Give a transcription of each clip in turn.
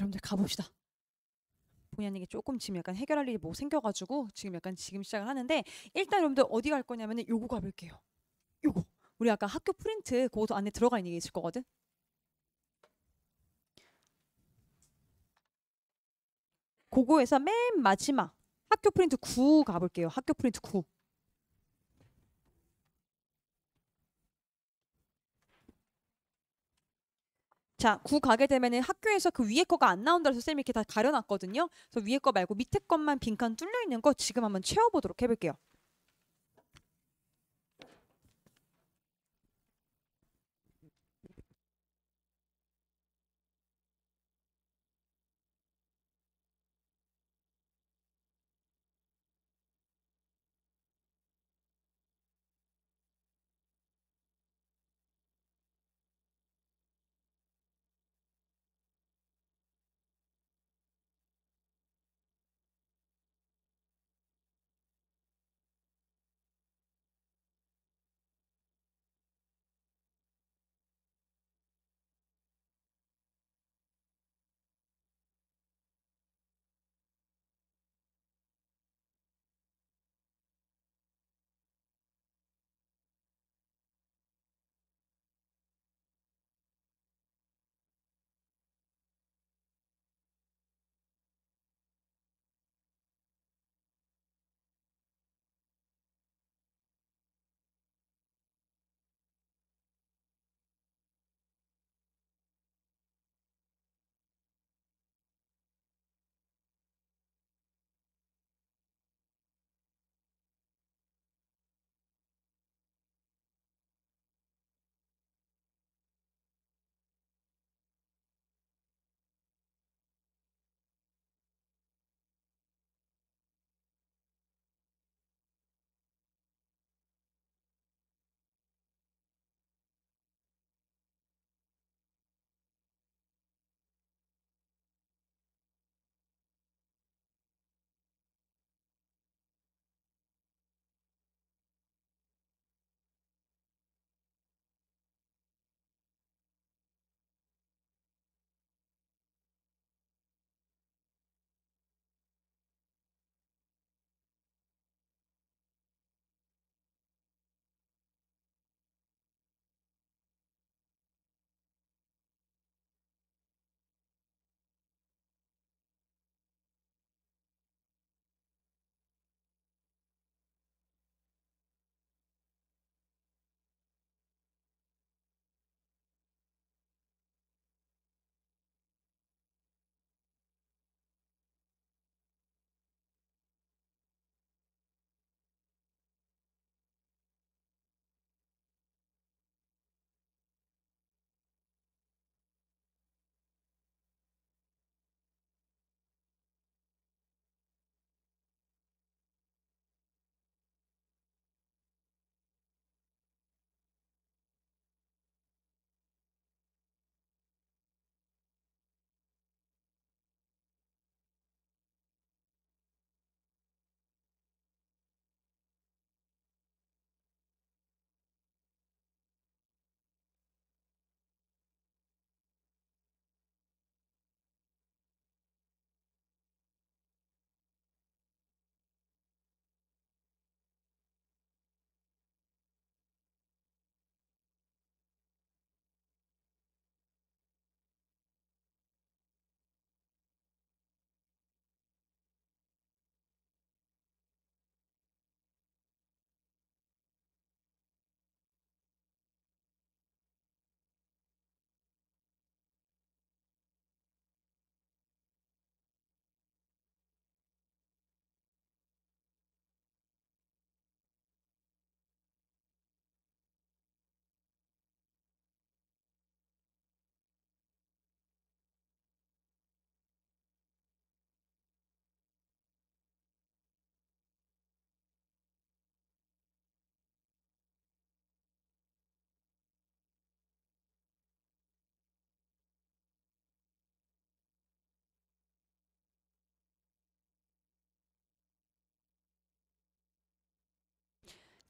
여러분들 가봅시다. 본의 아니게 조금 지금 약간 해결할 일이 뭐 생겨가지고 지금 약간 지금 시작을 하는데 일단 여러분들 어디 갈 거냐면은 요거 가볼게요. 요거. 우리 아까 학교 프린트 그것도 안에 들어가 있는 게 있을 거거든. 그거에서 맨 마지막 학교 프린트 9 가볼게요. 학교 프린트 9. 자, 9 가게 되면은 학교에서 그 위에 거가 안 나온다 해서 쌤이 이렇게 다 가려놨거든요. 그래서 위에 거 말고 밑에 것만 빈칸 뚫려 있는 거 지금 한번 채워보도록 해볼게요.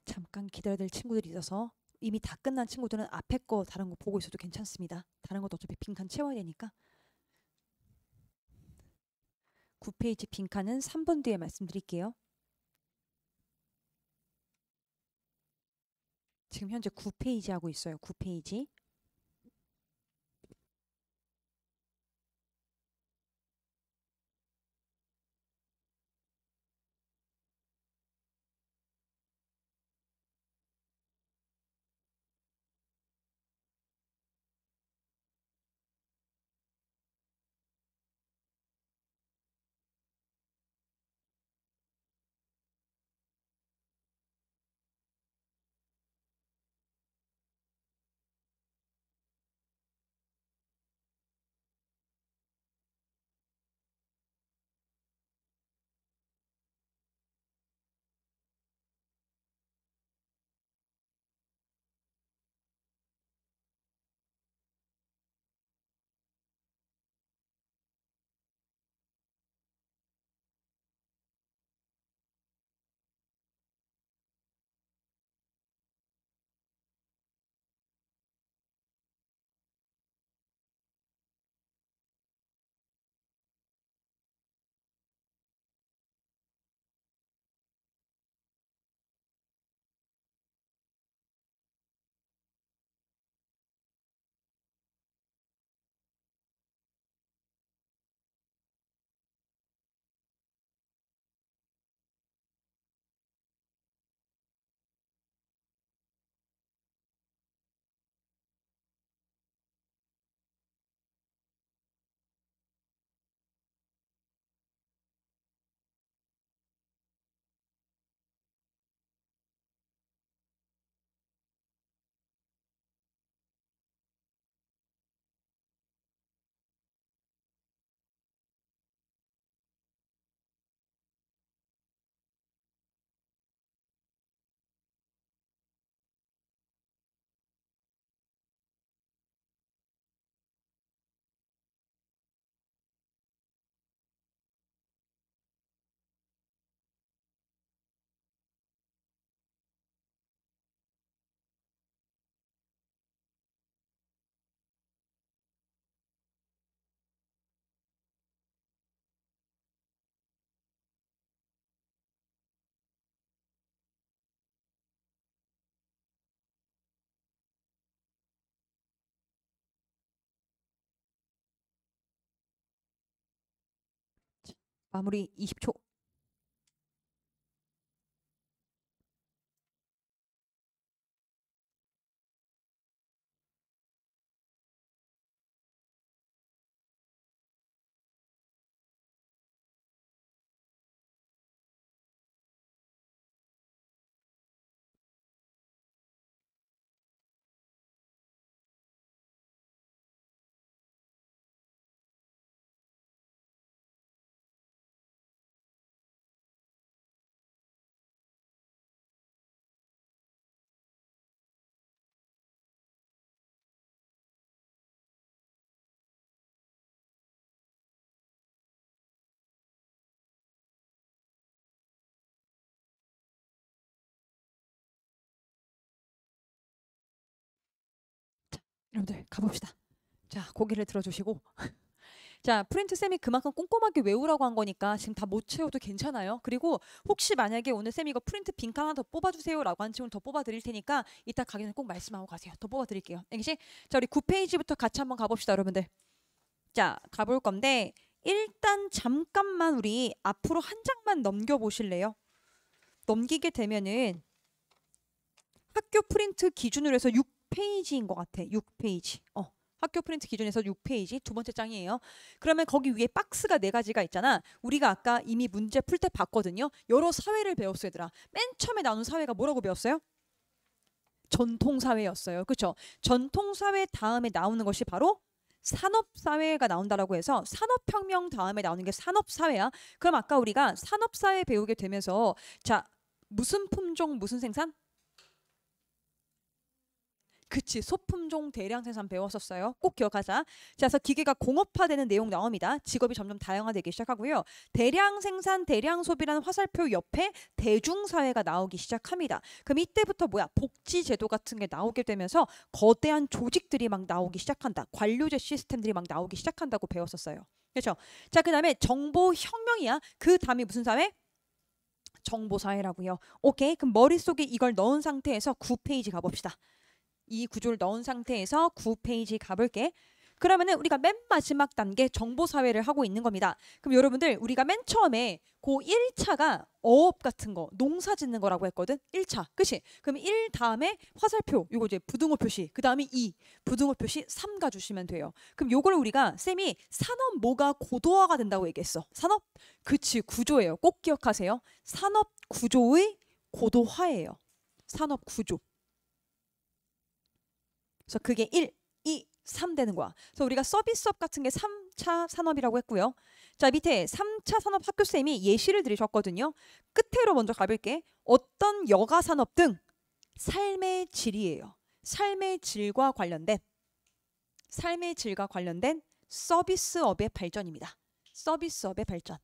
잠깐 기다려야 될 친구들이 있어서 이미 다 끝난 친구들은 앞에 거 다른 거 보고 있어도 괜찮습니다. 다른 것도 어차피 빈칸 채워야 되니까. 9페이지 빈칸은 3번 뒤에 말씀드릴게요. 지금 현재 9페이지 하고 있어요. 9페이지. 마무리 20초. 여러분들 가봅시다. 자, 고개를 들어주시고 자, 프린트 쌤이 그만큼 꼼꼼하게 외우라고 한 거니까 지금 다 못 채워도 괜찮아요. 그리고 혹시 만약에 오늘 쌤이 이거 프린트 빈칸 하나 더 뽑아주세요 라고 한 친구는 더 뽑아드릴 테니까 이따 가기 전에 꼭 말씀하고 가세요. 더 뽑아드릴게요. 알겠지? 자, 우리 9페이지부터 같이 한번 가봅시다, 여러분들. 자, 가볼 건데 일단 잠깐만 우리 앞으로 한 장만 넘겨보실래요? 넘기게 되면은 학교 프린트 기준으로 해서 6페이지인 것 같아. 6페이지. 학교 프린트 기준에서 6페이지 두 번째 장이에요. 그러면 거기 위에 박스가 네 가지가 있잖아. 우리가 아까 이미 문제 풀 때 봤거든요. 여러 사회를 배웠어요, 얘들아. 맨 처음에 나오는 사회가 뭐라고 배웠어요? 전통사회였어요. 그렇죠? 전통사회 다음에 나오는 것이 바로 산업사회가 나온다라고 해서 산업혁명 다음에 나오는 게 산업사회야. 그럼 아까 우리가 산업사회 배우게 되면서 자, 무슨 품종 무슨 생산? 그치, 소품종 대량 생산 배웠었어요. 꼭 기억하자. 자, 그래서 기계가 공업화되는 내용 나옵니다. 직업이 점점 다양화되기 시작하고요. 대량 생산, 대량 소비라는 화살표 옆에 대중사회가 나오기 시작합니다. 그럼 이때부터 뭐야? 복지제도 같은 게 나오게 되면서 거대한 조직들이 막 나오기 시작한다. 관료제 시스템들이 막 나오기 시작한다고 배웠었어요. 그렇죠? 자, 그다음에 정보혁명이야. 그 다음이 무슨 사회? 정보사회라고요. 오케이. 그럼 머릿속에 이걸 넣은 상태에서 9페이지 가봅시다. 이 구조를 넣은 상태에서 9페이지 가볼게. 그러면은 우리가 맨 마지막 단계 정보사회를 하고 있는 겁니다. 그럼 여러분들 우리가 맨 처음에 그 1차가 어업 같은 거, 농사 짓는 거라고 했거든. 1차. 그치? 그럼 1 다음에 화살표, 요거 이제 부등호 표시. 그 다음에 2, 부등호 표시 3 가주시면 돼요. 그럼 요걸 우리가 쌤이 산업 뭐가 고도화가 된다고 얘기했어. 산업? 그치, 구조예요. 꼭 기억하세요. 산업 구조의 고도화예요. 산업 구조. 그래서 그게 1, 2, 3 되는 거야. 그래서 우리가 서비스업 같은 게 3차 산업이라고 했고요. 자, 밑에 3차 산업 학교쌤이 예시를 들으셨거든요. 끝으로 먼저 가볼게. 어떤 여가 산업 등 삶의 질이에요. 삶의 질과 관련된 서비스업의 발전입니다. 서비스업의 발전.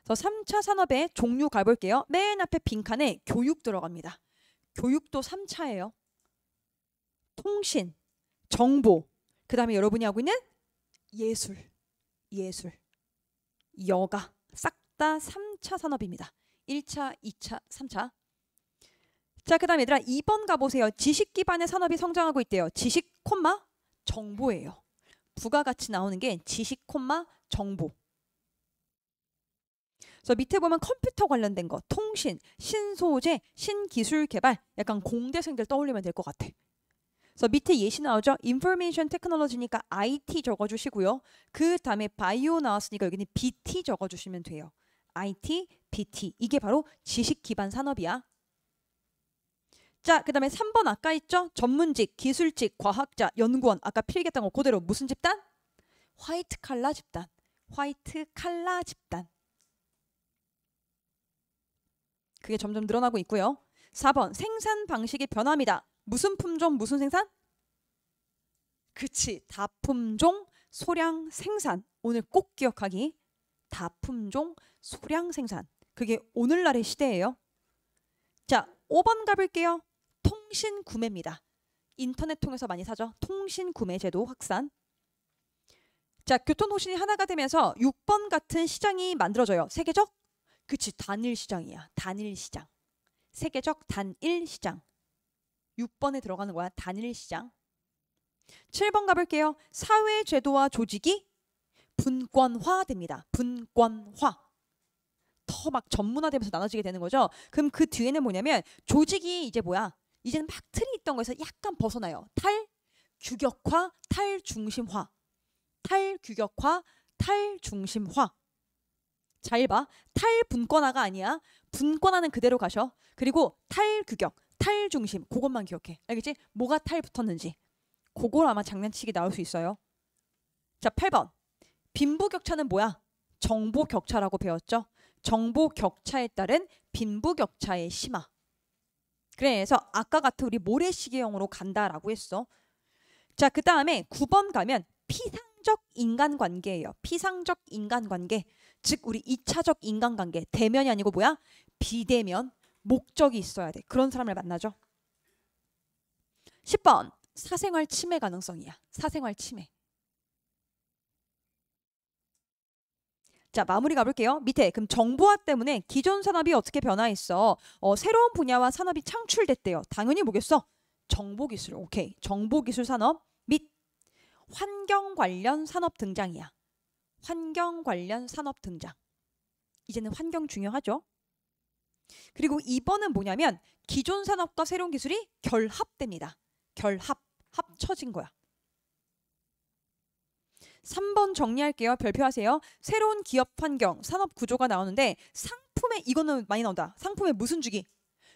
그래서 3차 산업의 종류 가볼게요. 맨 앞에 빈칸에 교육 들어갑니다. 교육도 3차예요. 통신, 정보, 그 다음에 여러분이 하고 있는 예술, 여가, 싹 다 3차 산업입니다. 1차, 2차, 3차. 자, 그 다음에 얘들아 2번 가보세요. 지식 기반의 산업이 성장하고 있대요. 지식, 정보예요. 부가가치 나오는 게 지식, 정보. 그래서 밑에 보면 컴퓨터 관련된 거, 통신, 신소재, 신기술 개발, 약간 공대생들 떠올리면 될 것 같아. 그래서 밑에 예시 나오죠. 인포메이션 테크놀로지니까 IT 적어주시고요. 그 다음에 바이오 나왔으니까 여기는 BT 적어주시면 돼요. IT, BT. 이게 바로 지식 기반 산업이야. 자, 그 다음에 3번 아까 있죠. 전문직, 기술직, 과학자, 연구원. 아까 필기했던 거 그대로 무슨 집단? 화이트 칼라 집단. 화이트 칼라 집단. 그게 점점 늘어나고 있고요. 4번 생산 방식의 변화입니다. 무슨 품종 무슨 생산? 그치, 다품종 소량 생산. 오늘 꼭 기억하기. 다품종 소량 생산. 그게 오늘날의 시대예요. 자, 5번 가볼게요. 통신 구매입니다. 인터넷 통해서 많이 사죠. 통신 구매 제도 확산. 자, 교통통신이 하나가 되면서 6번 같은 시장이 만들어져요. 세계적? 그치, 단일 시장이야. 단일 시장. 세계적 단일 시장. 6번에 들어가는 거야. 단일 시장. 7번 가볼게요. 사회 제도와 조직이 분권화됩니다. 분권화. 더 막 전문화되면서 나눠지게 되는 거죠. 그럼 그 뒤에는 뭐냐면 조직이 이제 뭐야? 이제는 막 틀이 있던 거에서 약간 벗어나요. 탈규격화, 탈중심화. 탈규격화, 탈중심화. 잘 봐. 탈분권화가 아니야. 분권화는 그대로 가셔. 그리고 탈규격, 탈중심. 그것만 기억해. 알겠지? 뭐가 탈 붙었는지. 그걸 아마 장난치게 나올 수 있어요. 자, 8번. 빈부격차는 뭐야? 정보격차라고 배웠죠? 정보격차에 따른 빈부격차의 심화. 그래서 아까 같은 우리 모래시계형으로 간다라고 했어. 자, 그 다음에 9번 가면 피상적 인간관계예요. 피상적 인간관계. 즉 우리 2차적 인간관계. 대면이 아니고 뭐야? 비대면. 목적이 있어야 돼. 그런 사람을 만나죠. 10번. 사생활 침해 가능성이야. 사생활 침해. 자, 마무리 가볼게요. 밑에 그럼 정보화 때문에 기존 산업이 어떻게 변화했어? 새로운 분야와 산업이 창출됐대요. 당연히 뭐겠어? 정보기술. 오케이. 정보기술 산업 및 환경 관련 산업 등장이야. 환경 관련 산업 등장. 이제는 환경 중요하죠. 그리고 2번은 뭐냐면 기존 산업과 새로운 기술이 결합됩니다. 결합. 합쳐진 거야. 3번 정리할게요. 별표하세요. 새로운 기업 환경, 산업 구조가 나오는데 상품에 이거는 많이 나온다. 상품의 무슨 주기?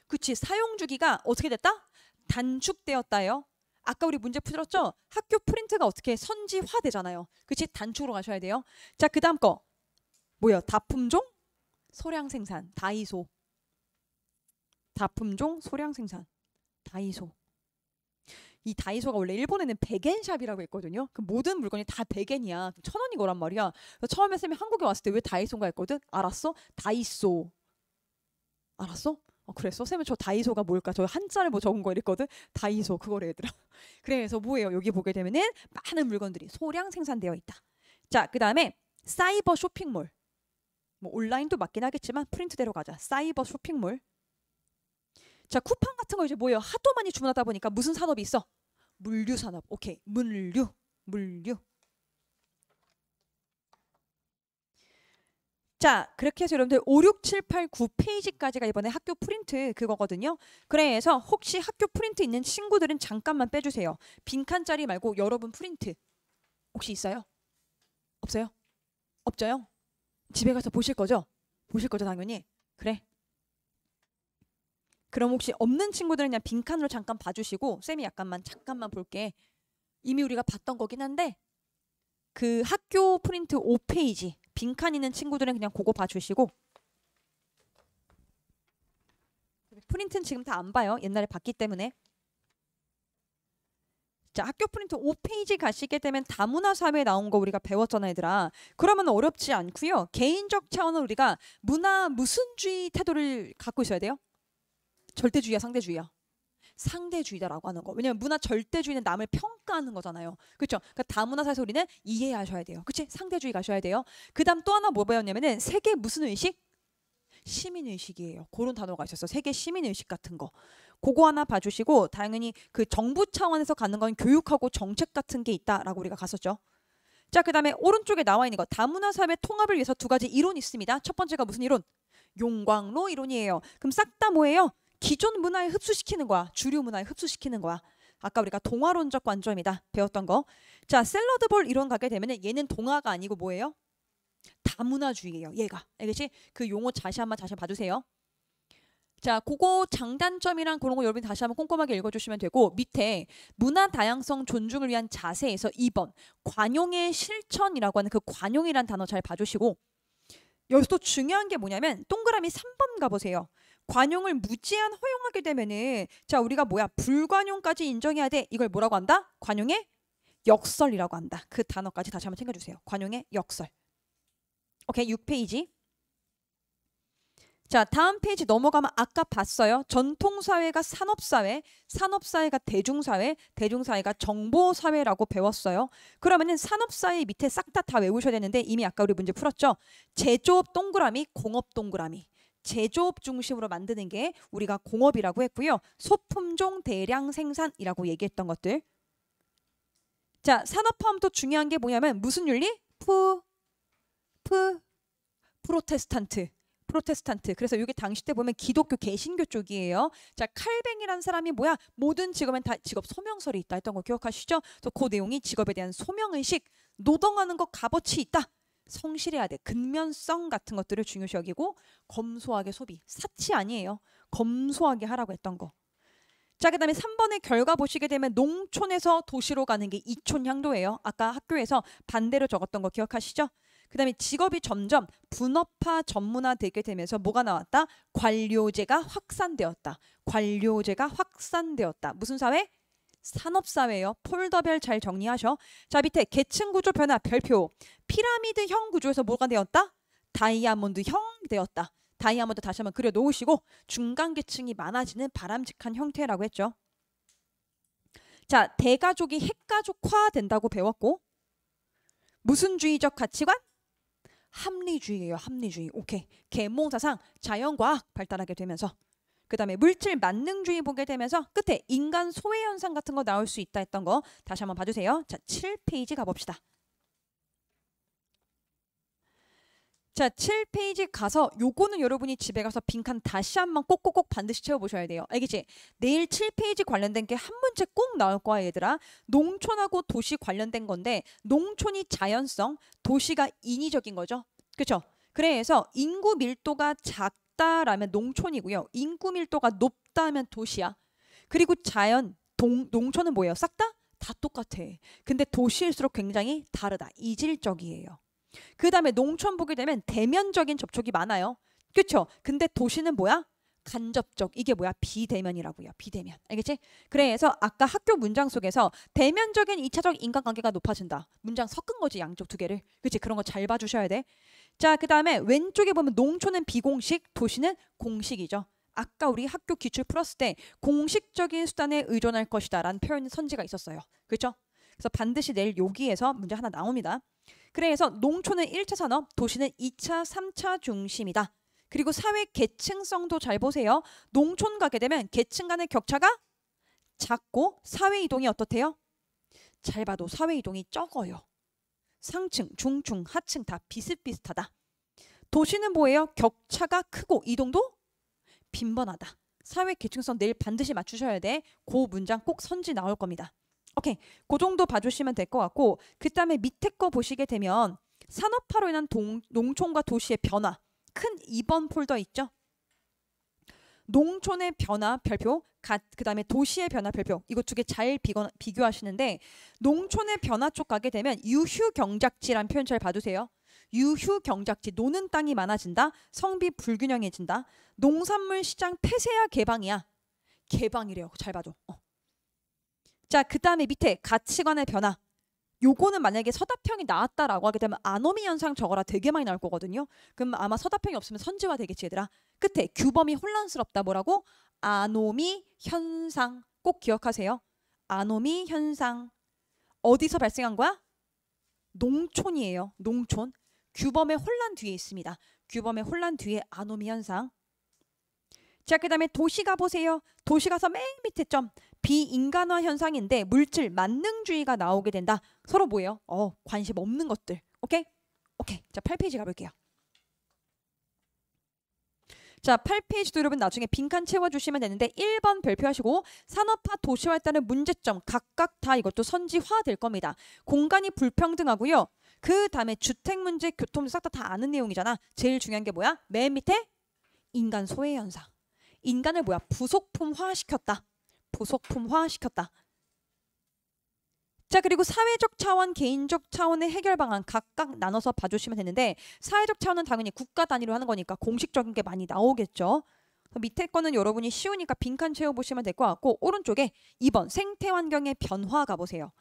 그치, 사용 주기가 어떻게 됐다? 단축되었다요. 아까 우리 문제 풀었죠? 학교 프린트가 어떻게 선지화 되잖아요. 그치, 단축으로 가셔야 돼요. 자, 그 다음 거 뭐야? 다품종 소량 생산, 다이소. 다품종 소량 생산, 다이소. 이 다이소가 원래 일본에는 백엔샵이라고 했거든요. 그 모든 물건이 다 백엔이야. 1,000원이 거란 말이야. 처음에 쌤이 한국에 왔을 때 왜 다이소인가 했거든. 알았어? 다이소. 알았어? 그랬어? 쌤은 저 다이소가 뭘까? 저 한자를 뭐 적은 거 이랬거든? 다이소 그거래 얘들아. 그래서 뭐예요? 여기 보게 되면은 많은 물건들이 소량 생산되어 있다. 자, 그 다음에 사이버 쇼핑몰. 뭐 온라인도 맞긴 하겠지만 프린트대로 가자. 사이버 쇼핑몰. 자, 쿠팡 같은 거 이제 뭐예요? 하도 많이 주문하다 보니까 무슨 산업이 있어? 물류 산업. 오케이. 물류. 자, 그렇게 해서 여러분들 5, 6, 7, 8, 9페이지까지가 이번에 학교 프린트 그거거든요. 그래서 혹시 학교 프린트 있는 친구들은 잠깐만 빼주세요. 빈칸짜리 말고 여러분 프린트 혹시 있어요? 없어요? 없죠요? 집에 가서 보실 거죠? 보실 거죠 당연히. 그래. 그럼 혹시 없는 친구들은 그냥 빈칸으로 잠깐 봐주시고 쌤이 잠깐만 볼게. 이미 우리가 봤던 거긴 한데 그 학교 프린트 5페이지 빈칸 있는 친구들은 그냥 그거 봐주시고 프린트는 지금 다 안 봐요. 옛날에 봤기 때문에. 자, 학교 프린트 5페이지 가시게 되면 다문화 사회에 나온 거 우리가 배웠잖아 얘들아. 그러면 어렵지 않고요. 개인적 차원은 우리가 문화 무슨주의 태도를 갖고 있어야 돼요. 절대주의야 상대주의야? 상대주의다라고 하는 거. 왜냐면 문화 절대주의는 남을 평가하는 거잖아요. 그렇죠? 그러니까 다문화 사회에서 우리는 이해하셔야 돼요. 그치? 상대주의 가셔야 돼요. 그 다음 또 하나 뭐 배웠냐면은 세계 무슨 의식? 시민의식이에요. 그런 단어가 있었어. 세계 시민의식 같은 거. 그거 하나 봐주시고 당연히 그 정부 차원에서 가는 건 교육하고 정책 같은 게 있다라고 우리가 갔었죠. 자, 그 다음에 오른쪽에 나와 있는 거 다문화 사회 통합을 위해서 두 가지 이론이 있습니다. 첫 번째가 무슨 이론? 용광로 이론이에요. 그럼 싹 다 뭐예요? 기존 문화에 흡수시키는 거야. 주류 문화에 흡수시키는 거야. 아까 우리가 동화론적 관점이다 배웠던 거. 자, 샐러드볼 이론 가게 되면 얘는 동화가 아니고 뭐예요? 다문화주의예요. 얘가. 알겠지? 그 용어 다시 한번 봐주세요. 자, 그거 장단점이랑 그런 거 여러분 다시 한번 꼼꼼하게 읽어주시면 되고 밑에 문화 다양성 존중을 위한 자세에서 2번 관용의 실천이라고 하는 그 관용이란 단어 잘 봐주시고 여기서 또 중요한 게 뭐냐면 동그라미 3번 가보세요. 관용을 무제한 허용하게 되면은 자 우리가 뭐야 불관용까지 인정해야 돼. 이걸 뭐라고 한다? 관용의 역설이라고 한다. 그 단어까지 다시 한번 챙겨주세요. 관용의 역설. 오케이 6페이지. 자 다음 페이지 넘어가면 아까 봤어요. 전통사회가 산업사회, 산업사회가 대중사회, 대중사회가 정보사회라고 배웠어요. 그러면은 산업사회 밑에 싹 다 외우셔야 되는데 이미 아까 우리 문제 풀었죠. 제조업 동그라미, 공업 동그라미. 제조업 중심으로 만드는 게 우리가 공업이라고 했고요. 소품종 대량 생산이라고 얘기했던 것들. 자 산업화하면 또 중요한 게 뭐냐면 무슨 윤리? 프로테스탄트. 그래서 이게 당시 때 보면 기독교 개신교 쪽이에요. 자 칼뱅이라는 사람이 뭐야? 모든 직업엔 다 직업 소명설이 있다 했던 거 기억하시죠? 그래서 그 내용이 직업에 대한 소명의식, 노동하는 거 값어치 있다. 성실해야 돼. 근면성 같은 것들을 중요시 여기고 검소하게 소비. 사치 아니에요. 검소하게 하라고 했던 거. 자, 그 다음에 3번의 결과 보시게 되면 농촌에서 도시로 가는 게 이촌향도예요. 아까 학교에서 반대로 적었던 거 기억하시죠? 그 다음에 직업이 점점 분업화 전문화 되게 되면서 뭐가 나왔다? 관료제가 확산되었다. 관료제가 확산되었다. 무슨 사회? 산업사회예요. 폴더별 잘 정리하셔. 자 밑에 계층구조 변화 별표. 피라미드형 구조에서 뭐가 되었다? 다이아몬드형 되었다. 다이아몬드 다시 한번 그려 놓으시고 중간 계층이 많아지는 바람직한 형태라고 했죠. 자 대가족이 핵가족화 된다고 배웠고 무슨 주의적 가치관? 합리주의예요. 합리주의. 오케이. 계몽사상 자연과학 발달하게 되면서 그 다음에 물질 만능주의 보게 되면서 끝에 인간 소외 현상 같은 거 나올 수 있다 했던 거 다시 한번 봐주세요. 자 7페이지 가봅시다. 자 7페이지 가서 요거는 여러분이 집에 가서 빈칸 다시 한번 꼭꼭꼭 반드시 채워보셔야 돼요. 알겠지? 내일 7페이지 관련된 게 한 문제 꼭 나올 거야 얘들아. 농촌하고 도시 관련된 건데 농촌이 자연성, 도시가 인위적인 거죠. 그렇죠? 그래서 인구 밀도가 작다라면 농촌이고요. 인구 밀도가 높다면 도시야. 그리고 농촌은 뭐예요? 싹 다? 다 똑같아. 근데 도시일수록 굉장히 다르다. 이질적이에요. 그 다음에 농촌 보게 되면 대면적인 접촉이 많아요. 그렇죠? 근데 도시는 뭐야? 간접적. 이게 뭐야? 비대면이라고요. 비대면. 알겠지? 그래서 아까 학교 문장 속에서 대면적인 2차적 인간관계가 높아진다. 문장 섞은 거지 양쪽 두 개를. 그렇지? 그런 거 잘 봐주셔야 돼. 자, 그 다음에 왼쪽에 보면 농촌은 비공식, 도시는 공식이죠. 아까 우리 학교 기출 풀었을 때 공식적인 수단에 의존할 것이다 라는 표현 선지가 있었어요. 그렇죠? 그래서 반드시 내일 여기에서 문제 하나 나옵니다. 그래서 농촌은 1차 산업, 도시는 2차, 3차 중심이다. 그리고 사회 계층성도 잘 보세요. 농촌 가게 되면 계층 간의 격차가 작고 사회 이동이 어떻대요? 잘 봐도 사회 이동이 적어요. 상층, 중층, 하층 다 비슷비슷하다. 도시는 뭐예요? 격차가 크고 이동도 빈번하다. 사회 계층성 내일 반드시 맞추셔야 돼. 그 문장 꼭 선지 나올 겁니다. 오케이, 그 정도 봐주시면 될 것 같고, 그 다음에 밑에 거 보시게 되면 산업화로 인한 농촌과 도시의 변화, 큰 2번 폴더 있죠? 농촌의 변화 별표, 그 다음에 도시의 변화 별표, 이거 두 개 잘 비교하시는데, 농촌의 변화 쪽 가게 되면 유휴경작지라는 표현 잘 봐두세요. 유휴경작지, 노는 땅이 많아진다, 성비 불균형해진다, 농산물 시장 폐쇄야 개방이야. 개방이래요. 잘 봐줘. 자, 그 다음에 밑에 가치관의 변화. 요거는 만약에 서답형이 나왔다라고 하게 되면 아노미 현상 적어라 되게 많이 나올 거거든요. 그럼 아마 서답형이 없으면 선지화 되겠지 얘들아. 끝에 규범이 혼란스럽다. 뭐라고? 아노미 현상. 꼭 기억하세요. 아노미 현상. 어디서 발생한 거야? 농촌이에요. 농촌. 규범의 혼란 뒤에 있습니다. 규범의 혼란 뒤에 아노미 현상. 자, 그 다음에 도시 가보세요. 도시 가서 맨 밑에 점. 비인간화 현상인데 물질 만능주의가 나오게 된다. 서로 뭐예요? 관심 없는 것들. 오케이? 오케이. 자, 8페이지 가볼게요. 자, 8페이지도 여러분 나중에 빈칸 채워주시면 되는데 1번 별표하시고 산업화 도시화에 따른 문제점 각각 다 이것도 선지화 될 겁니다. 공간이 불평등하고요. 그 다음에 주택 문제, 교통 문제 싹 다 아는 내용이잖아. 제일 중요한 게 뭐야? 맨 밑에 인간 소외 현상. 인간을 뭐야? 부속품화 시켰다. 부속품화 시켰다. 자, 그리고 사회적 차원, 개인적 차원의 해결 방안 각각 나눠서 봐주시면 되는데, 사회적 차원은 당연히 국가 단위로 하는 거니까 공식적인 게 많이 나오겠죠. 밑에 거는 여러분이 쉬우니까 빈칸 채워보시면 될 것 같고, 오른쪽에 2번 생태환경의 변화 가보세요.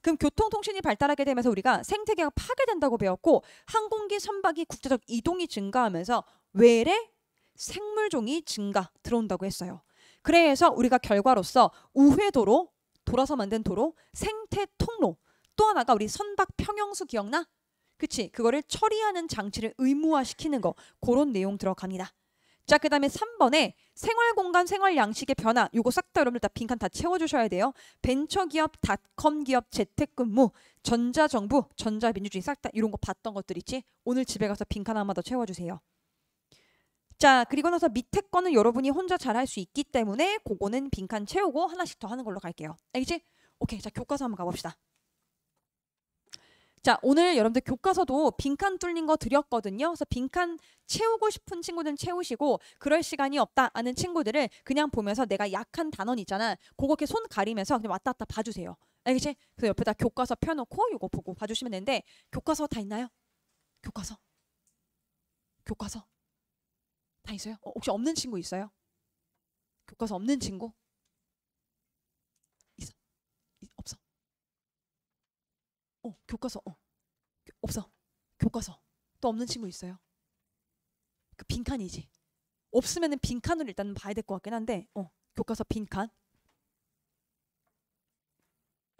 그럼 교통통신이 발달하게 되면서 우리가 생태계가 파괴된다고 배웠고, 항공기 선박이 국제적 이동이 증가하면서 외래 생물종이 증가 들어온다고 했어요. 그래서 우리가 결과로서 우회도로, 돌아서 만든 도로, 생태 통로, 또 하나가 우리 선박 평형수 기억나? 그치? 그거를 처리하는 장치를 의무화시키는 거, 그런 내용 들어갑니다. 자, 그 다음에 3번에 생활공간, 생활양식의 변화, 요거 싹 다 여러분들 다 빈칸 다 채워주셔야 돼요. 벤처기업, 닷컴 기업, 재택근무, 전자정부, 전자민주주의 싹 다 이런 거 봤던 것들 있지? 오늘 집에 가서 빈칸 한번 더 채워주세요. 자, 그리고 나서 밑에 거는 여러분이 혼자 잘 할 수 있기 때문에 그거는 빈칸 채우고 하나씩 더 하는 걸로 갈게요. 알겠지? 오케이. 자, 교과서 한번 가봅시다. 자, 오늘 여러분들 교과서도 빈칸 뚫린 거 드렸거든요. 그래서 빈칸 채우고 싶은 친구들은 채우시고, 그럴 시간이 없다 하는 친구들은 그냥 보면서 내가 약한 단원 있잖아. 그거 이렇게 손 가리면서 그냥 왔다 갔다 봐주세요. 알겠지? 그래서 옆에다 교과서 펴놓고 이거 보고 봐주시면 되는데, 교과서 다 있나요? 교과서? 교과서? 다 있어요? 혹시 없는 친구 있어요? 교과서 없는 친구? 있어? 없어? 교과서 없어. 교과서 또 없는 친구 있어요? 그 빈칸이지. 없으면은 빈칸으로 일단 봐야 될 것 같긴 한데, 교과서 빈칸.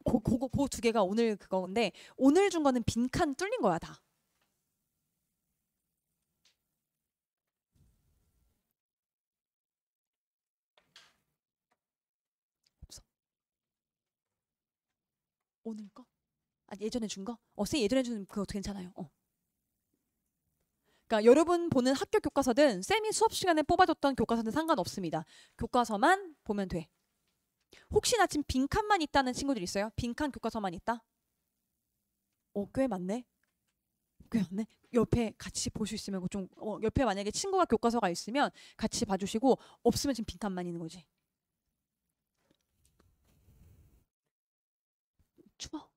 그 두 개가 오늘 그건데, 오늘 준 거는 빈칸 뚫린 거야 다. 없어. 오늘 거? 아, 예전에 준 거? 쌤 예전에 준 그거 괜찮아요. 그러니까 여러분 보는 학교 교과서든 쌤이 수업 시간에 뽑아줬던 교과서는 상관없습니다. 교과서만 보면 돼. 혹시나 지금 빈칸만 있다는 친구들 있어요? 빈칸 교과서만 있다? 꽤 많네. 꽤 많네. 옆에 같이 볼 수 있으면 좀 옆에 만약에 친구가 교과서가 있으면 같이 봐주시고, 없으면 지금 빈칸만 있는 거지. 추워.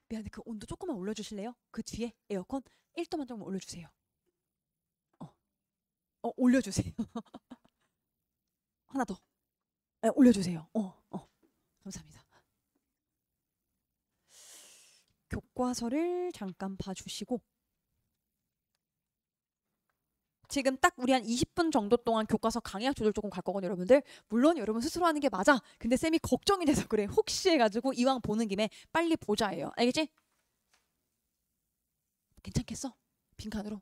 미안해. 그 온도 조금만 올려주실래요? 그 뒤에 에어컨 1도만 조금 올려주세요. 올려주세요. 하나 더. 올려주세요. 감사합니다. 교과서를 잠깐 봐주시고, 지금 딱 우리 한 20분 정도 동안 교과서 강약 조절 조금 갈 거거든요, 여러분들. 물론 여러분 스스로 하는 게 맞아. 근데 쌤이 걱정이 돼서 그래. 혹시 해가지고 이왕 보는 김에 빨리 보자예요. 알겠지? 괜찮겠어? 빈칸으로.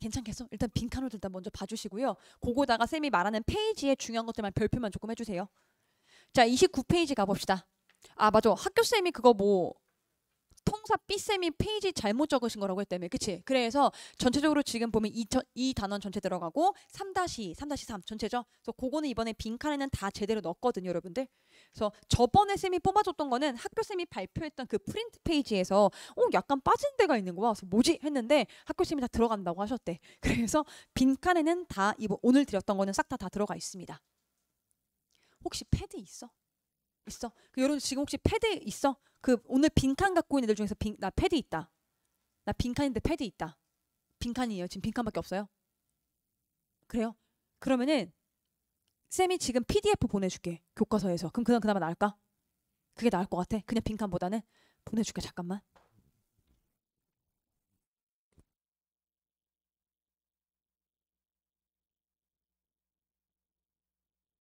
괜찮겠어? 일단 빈칸으로 일단 먼저 봐주시고요. 그거다가 쌤이 말하는 페이지의 중요한 것들만 별표만 조금 해주세요. 자, 29페이지 가봅시다. 아, 맞아. 학교쌤이 그거 뭐 통사 B쌤이 페이지 잘못 적으신 거라고 했다며. 그치? 그래서 전체적으로 지금 보면 이 단원 전체 들어가고 3-2, 3-3 전체죠. 그래서 그거는 이번에 빈칸에는 다 제대로 넣었거든요, 여러분들. 그래서 저번에 쌤이 뽑아줬던 거는 학교쌤이 발표했던 그 프린트 페이지에서 약간 빠진 데가 있는 거야. 그래서 뭐지? 했는데 학교쌤이 다 들어간다고 하셨대. 그래서 빈칸에는 다 오늘 드렸던 거는 싹 다 들어가 있습니다. 혹시 패드 있어? 있어? 여러분 지금 혹시 패드 있어? 그 오늘 빈칸 갖고 있는 애들 중에서 나 패드 있다. 나 빈칸인데 패드 있다. 빈칸이에요. 지금 빈칸밖에 없어요. 그래요? 그러면은 쌤이 지금 PDF 보내줄게. 교과서에서. 그럼 그나마 나을까? 그게 나을 것 같아. 그냥 빈칸보다는 보내줄게. 잠깐만.